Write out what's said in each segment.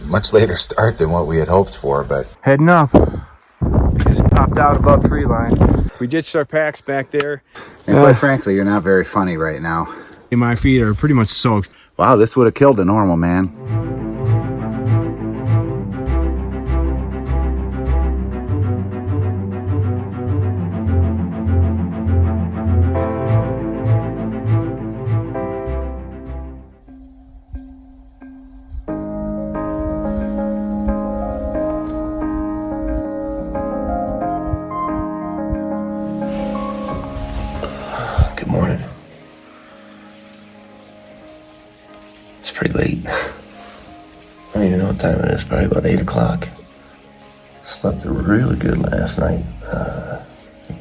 much later start than what we had hoped for, but heading up. Just popped out above tree line. We ditched our packs back there. and quite frankly, you're not very funny right now. My feet are pretty much soaked. Wow, this would have killed a normal man. Good morning. It's pretty late. I don't even know what time it is, probably about 8 o'clock. Slept really good last night.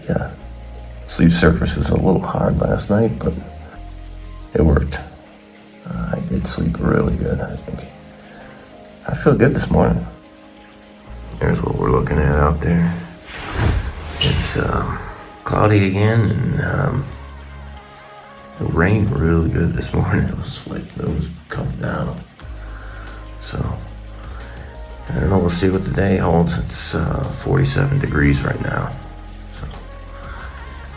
Yeah, sleep surface was a little hard last night, but it worked. I did sleep really good, I think. I feel good this morning. There's what we're looking at out there. It's cloudy again, and it rained really good this morning. It was coming down. So, I don't know, we'll see what the day holds. It's 47 degrees right now. So,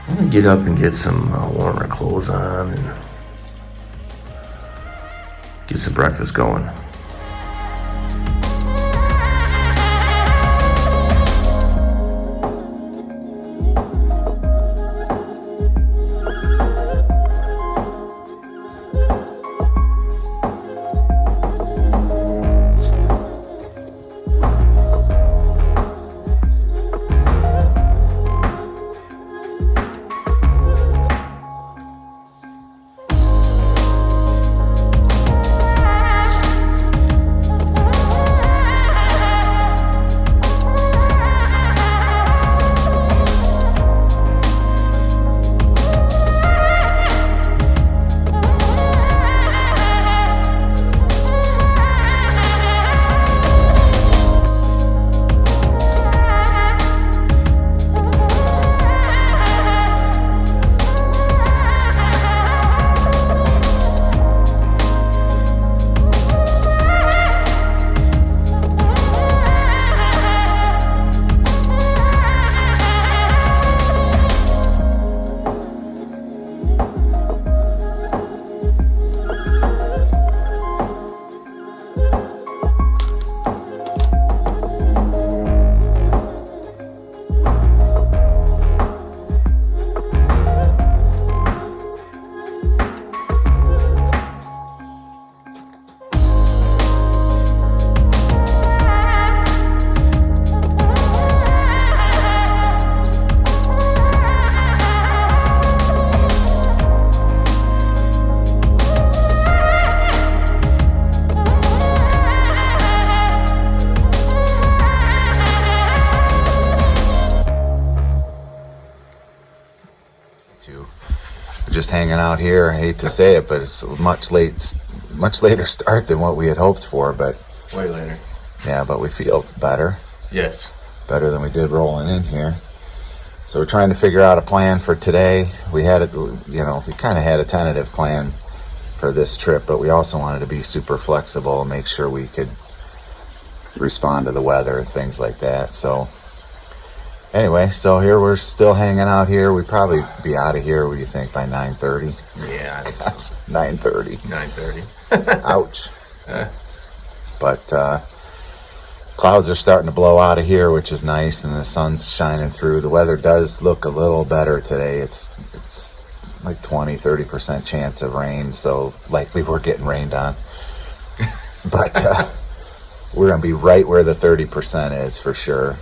I'm gonna get up and get some warmer clothes on and get some breakfast going. Just hanging out here. I hate to say it, but it's a much later start than what we had hoped for, but Way later. yeah, but we feel better. Yes. Better than we did rolling in here. So we're trying to figure out a plan for today. We kind of had a tentative plan for this trip, but we also wanted to be super flexible and make sure we could respond to the weather and things like that. So anyway, so here we're still hanging out here. We'd probably be out of here, what do you think, by 9:30? Yeah, I think so. 9:30. 9:30. Ouch. But clouds are starting to blow out of here, which is nice, and the sun's shining through. The weather does look a little better today. It's like 20-30% chance of rain, so likely we're getting rained on. But we're going to be right where the 30% is for sure.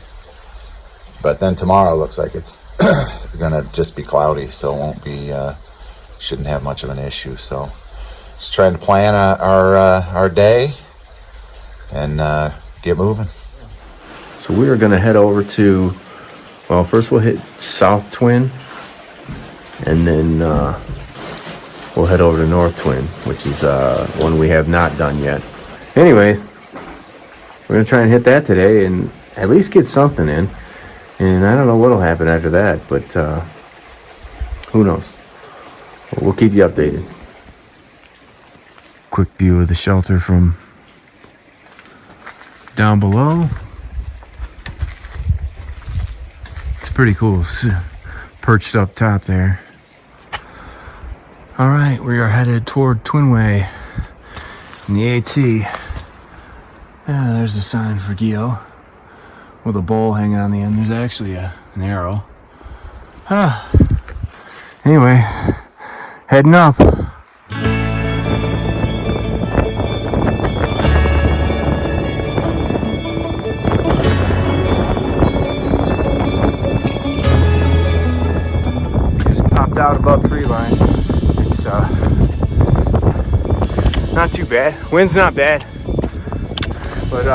But then tomorrow looks like it's going to just be cloudy, so it won't be, shouldn't have much of an issue. So just trying to plan our day and get moving. So we are going to head over to, well, first we'll hit South Twin, and then we'll head over to North Twin, which is one we have not done yet. Anyway, we're going to try and hit that today and at least get something in. And I don't know what'll happen after that, but who knows? We'll keep you updated. Quick view of the shelter from down below. It's pretty cool. Perched up top there. All right, we are headed toward Twinway in the AT. Yeah, there's the sign for Geo with a bowl hanging on the end. There's actually an arrow. Anyway, heading up. Just popped out above tree line. It's not too bad. Wind's not bad, but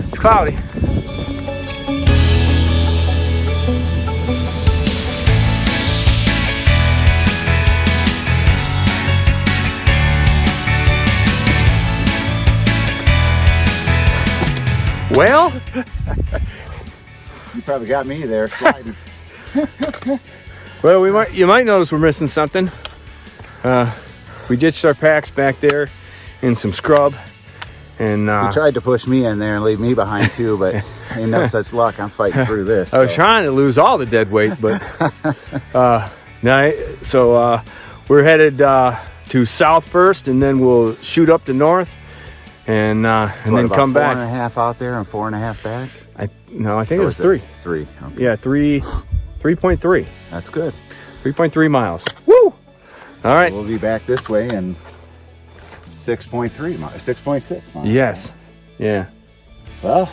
it's cloudy. Well, You probably got me there sliding. well, you might notice we're missing something. We ditched our packs back there in some scrub, and He tried to push me in there and leave me behind too, but ain't no such luck. I'm fighting through this. I was trying to lose all the dead weight, but so we're headed to south first, and then we'll shoot up to north, and then come back. 4.5 out there and 4.5 back. I think it was 3. 3. Okay. Yeah, 3.3. That's good. 3.3 miles. Woo! All right. We'll be back this way in 6.3 miles, 6.6 miles. Yes. Yeah. Well,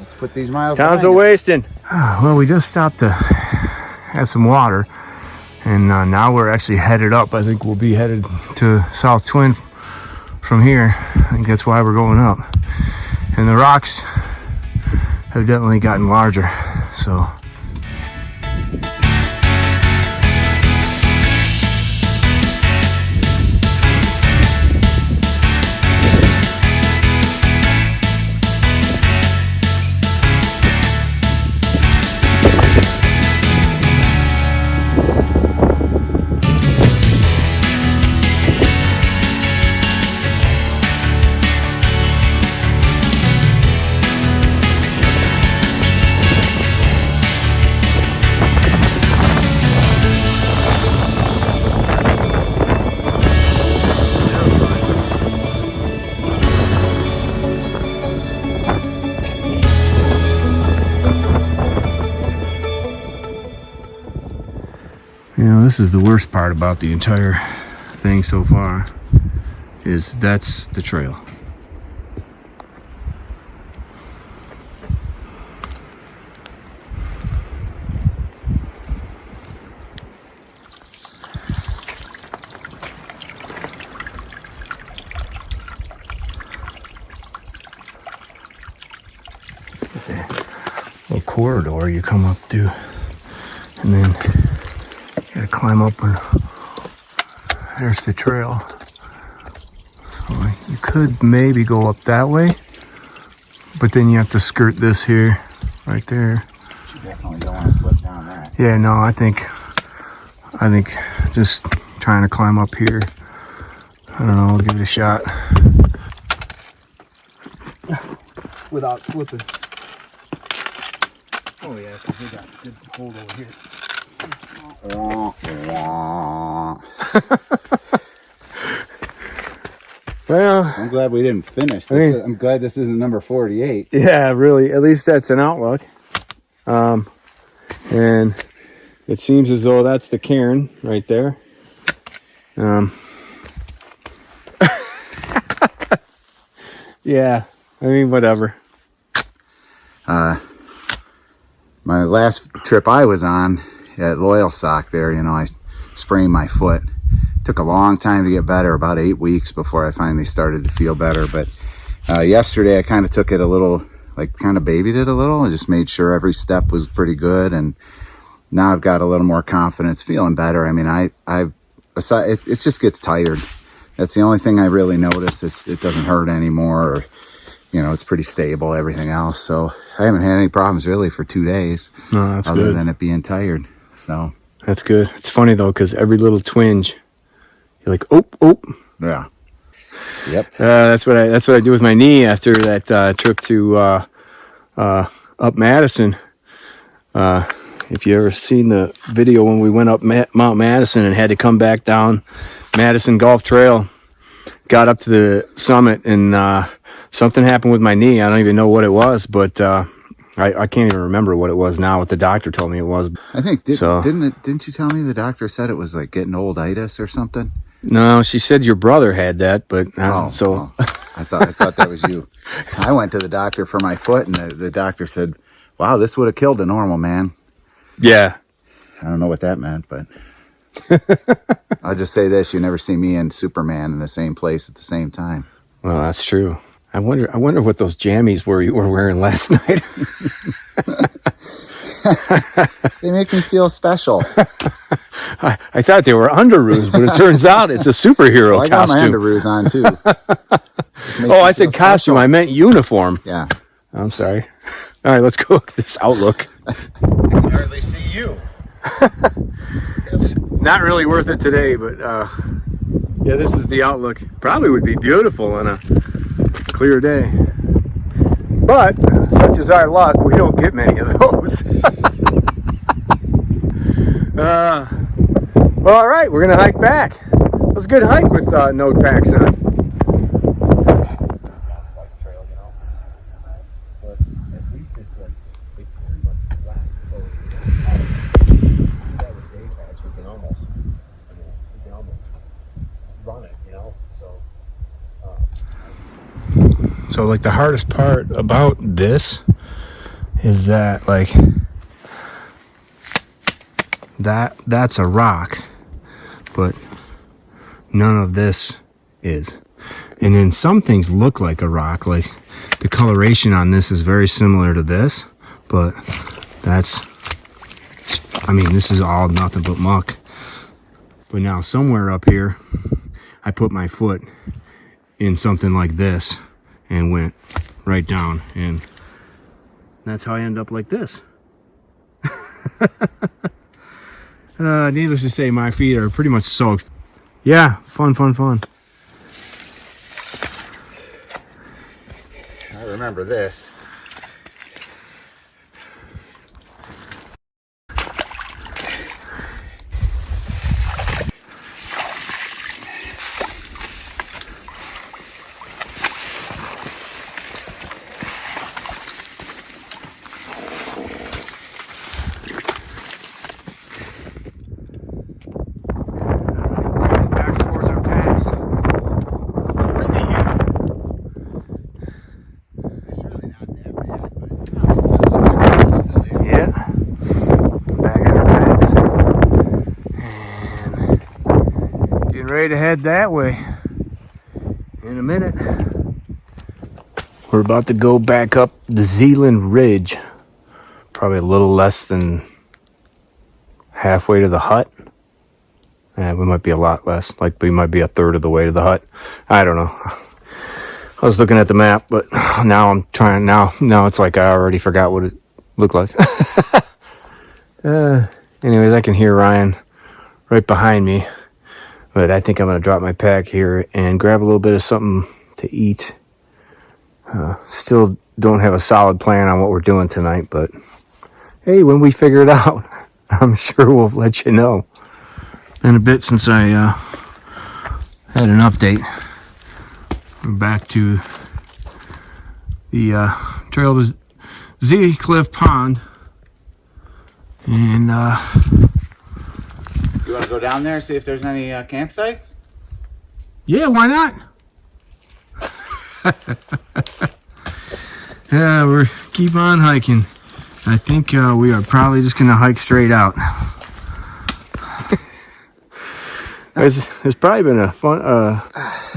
let's put these miles. Time's a wasting. Well, we just stopped to have some water, and now we're actually headed up. I think we'll be headed to South Twin from here. I think that's why we're going up. And the rocks have definitely gotten larger, so. You know, this is the worst part about the entire thing so far, is that's the trail. Little corridor you come up to, and then you gotta climb up, and there's the trail. So you could maybe go up that way, but then you have to skirt this here, right there. You definitely don't want to slip down that. Yeah, no, I think just trying to climb up here. I don't know, I'll give it a shot. Without slipping. Oh yeah, because we got a good hold over here. Well, I'm glad we didn't finish this. I'm glad this isn't number 48. yeah, really, at least that's an outlook. And it seems as though that's the cairn right there. Yeah, I mean, whatever. My last trip I was on at Loyal Sock there, you know, I sprained my foot. Took a long time to get better, about 8 weeks before I finally started to feel better. But yesterday I kind of took it a little, like kind of babied it a little, and just made sure every step was pretty good. And now I've got a little more confidence, feeling better. I mean, it just gets tired. That's the only thing I really notice. It doesn't hurt anymore, or, you know, it's pretty stable, everything else. So I haven't had any problems really for 2 days. No, that's other good. than it being tired. So That's good. It's funny though, because every little twinge, you're like, oh. yeah. Yep. That's what I do with my knee after that trip to up Madison. If you ever seen the video when we went up Mount Madison and had to come back down Madison Golf Trail, got up to the summit and something happened with my knee. I don't even know what it was, but I can't even remember what it was now. What the doctor told me it was. I think didn't you tell me the doctor said it was like getting old-itis or something? No, she said your brother had that, but I thought that was you. I went to the doctor for my foot, and the doctor said, "Wow, this would have killed a normal man." Yeah. I don't know what that meant, but I'll just say this: you never see me and Superman in the same place at the same time. Well, that's true. I wonder what those jammies were you were wearing last night. They make me feel special. I thought they were underoos, but it turns out it's a superhero Well, I got costume. my underoos on too. Oh, I said costume. Special. I meant uniform. Yeah. I'm sorry. All right, let's go look at this outlook. I can hardly see you. It's not really worth it today, but yeah, this is the outlook. Probably would be beautiful on a clear day. But such is our luck, we don't get many of those. Well, all right, we're gonna hike back. It was a good hike with no packs on. So like the hardest part about this is that like that's a rock, but none of this is. And then some things look like a rock, like the coloration on this is very similar to this, but this is all nothing but muck. But now somewhere up here, I put my foot in something like this and went right down, and that's how I end up like this. Needless to say, my feet are pretty much soaked. Yeah, fun. I remember this. Back towards our packs. Windy here. It's really not that bad, but it looks like it's still here. Yeah. Back at our packs. And getting ready to head that way in a minute. We're about to go back up the Zealand Ridge. Probably a little less than halfway to the hut. We might be a lot less. Like we might be a third of the way to the hut. I don't know. I was looking at the map, but now I'm trying. Now it's like I already forgot what it looked like. Anyways, I can hear Ryan right behind me, but I think I'm gonna drop my pack here and grab a little bit of something to eat. Still don't have a solid plan on what we're doing tonight, but hey, when we figure it out, I'm sure we'll let you know. Been a bit since I had an update. We're back to the trail to Z Cliff Pond, and You want to go down there, see if there's any campsites? yeah, why not? Yeah, we're keep on hiking. I think we are probably just gonna hike straight out. It's probably been a fun,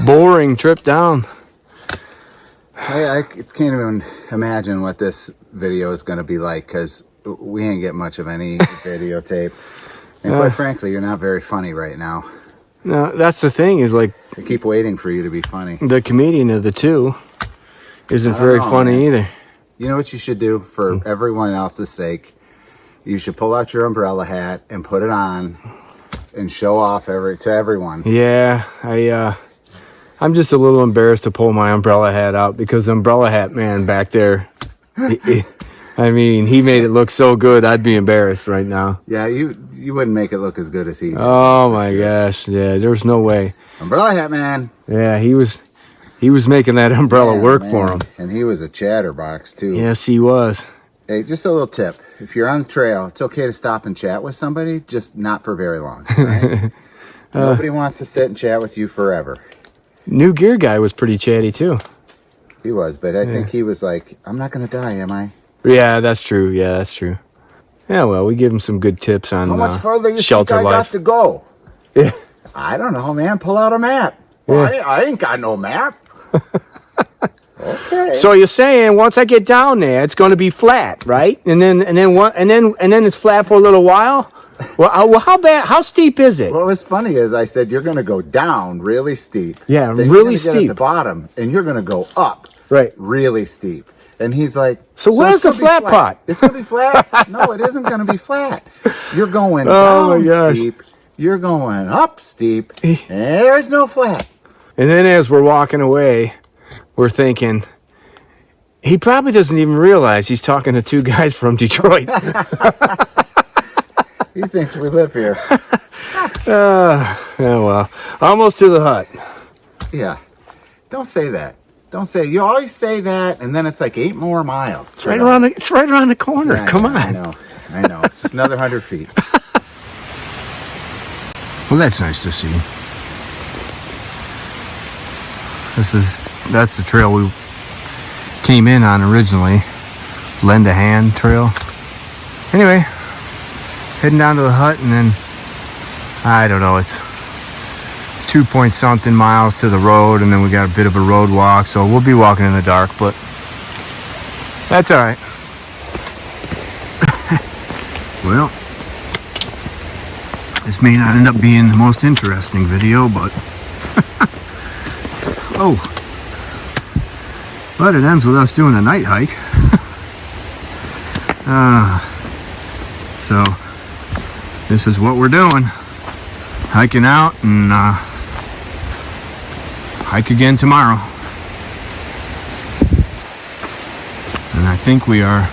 boring trip down. I can't even imagine what this video is going to be like, because we ain't get much of any videotape. And quite frankly, you're not very funny right now. No, that's the thing, is like I keep waiting for you to be funny. the comedian of the two isn't I don't very know, funny man. either. You know what you should do for everyone else's sake? You should pull out your umbrella hat and put it on and show off to everyone. Yeah, I I'm just a little embarrassed to pull my umbrella hat out because the umbrella hat man back there, I mean, he made it look so good. I'd be embarrassed right now. Yeah, you wouldn't make it look as good as he did. Oh my gosh. Yeah, there's no way. Umbrella hat man. Yeah, he was making that umbrella work for him. And he was a chatterbox too. Yes, he was. Hey, just a little tip. If you're on the trail, it's okay to stop and chat with somebody, just not for very long. Right? Nobody wants to sit and chat with you forever. New gear guy was pretty chatty too. He was, but I think he was like, I'm not going to die, am I? Yeah, that's true. Yeah, well, we give him some good tips on How much further you shelter think I life. got to go? Yeah. I don't know, man. Pull out a map. Well, I ain't got no map. Okay. So you're saying once I get down there, it's going to be flat, right? And then it's flat for a little while. Well, how steep is it? What was funny is I said you're going to go down really steep. Yeah, then really you're gonna get steep. at the bottom, and you're going to go up. Right. Really steep. And he's like, So where's it's the gonna be flat part? It's going to be flat. No, it isn't going to be flat. You're going Oh, my down gosh. steep. You're going up steep. And there's no flat. And then as we're walking away, we're thinking, he probably doesn't even realize he's talking to two guys from Detroit. He thinks we live here. Oh, well. Almost to the hut. Yeah. Don't say that. Don't say. You always say that, and then it's like 8 more miles. It's right around the corner. Yeah, Come on. I know. It's just another 100 feet. Well, that's nice to see. That's the trail we came in on originally. Lend a Hand Trail. Anyway, heading down to the hut, and then I don't know, it's 2-point-something miles to the road, and then we got a bit of a road walk, so we'll be walking in the dark, but that's all right. Well, this may not end up being the most interesting video, but but it ends with us doing a night hike. So this is what we're doing. Hiking out and hike again tomorrow. And I think we are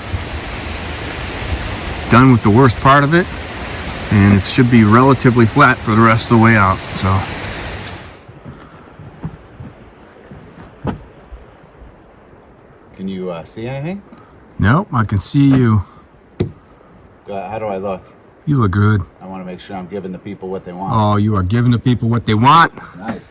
done with the worst part of it, and it should be relatively flat for the rest of the way out. So Can you see anything? nope, I can see you. How do I look? You look good. I want to make sure I'm giving the people what they want. Oh, you are giving the people what they want. Nice.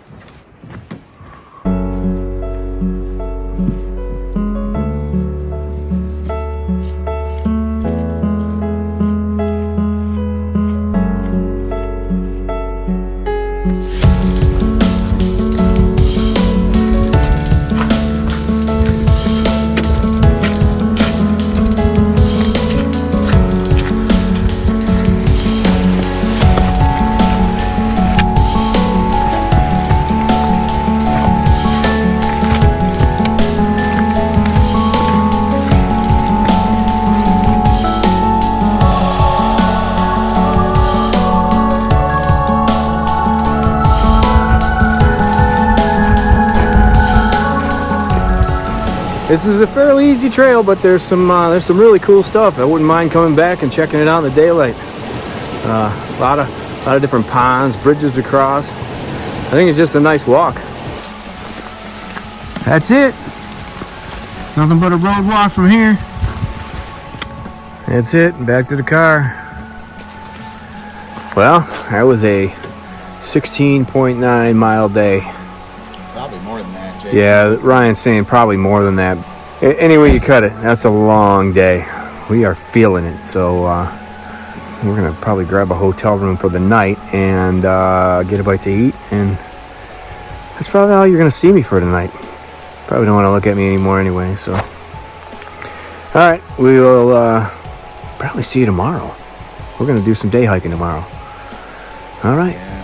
This is a fairly easy trail, but there's some really cool stuff. I wouldn't mind coming back and checking it out in the daylight. A lot of different ponds, bridges across. I think it's just a nice walk. That's it. Nothing but a road walk from here. That's it. Back to the car. Well, that was a 16.9 mile day. Probably more than that, Jake. Yeah, Ryan's saying probably more than that. Anyway you cut it, that's a long day. We are feeling it, so we're gonna probably grab a hotel room for the night and get a bite to eat, and that's probably all you're gonna see me for tonight. Probably don't want to look at me anymore anyway, so. All right, we will probably see you tomorrow. We're gonna do some day hiking tomorrow. All right. Yeah.